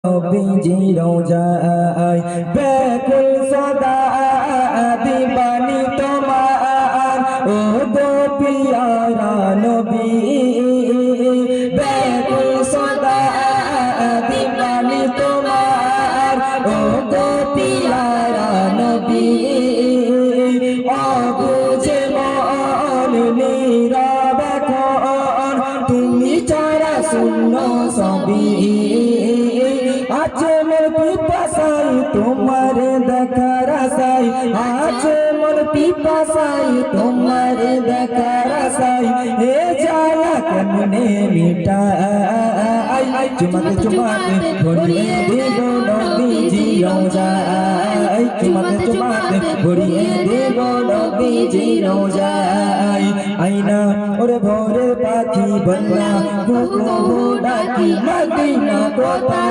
নবীজি রোজায় ব্যাকুল সদা দিবানি তোমার ও গো পিয়ারা নবী ব্যাকুল সদা দিবানি তোমার ও গো পিয়ারা নবী অবুঝে মন নীরব এখন তুমি ছাড়া শূন্য সবই আছে মোর পিপাসাই তোমার দেখার আশাই আছে মোর পিপাসাই তোমার দেখার আশাই হে জ্বালা কেমনে মিটাই চুমাতে চুমাতে ভরিয়ে দেব নবীজি রোজায় চুমাতে চুমাতে ভরিয়ে দেব নবীজি রোজায় আইনা ওরে ভোরে পাখি বন্যা কুকু ডাকি মদিনা কোথা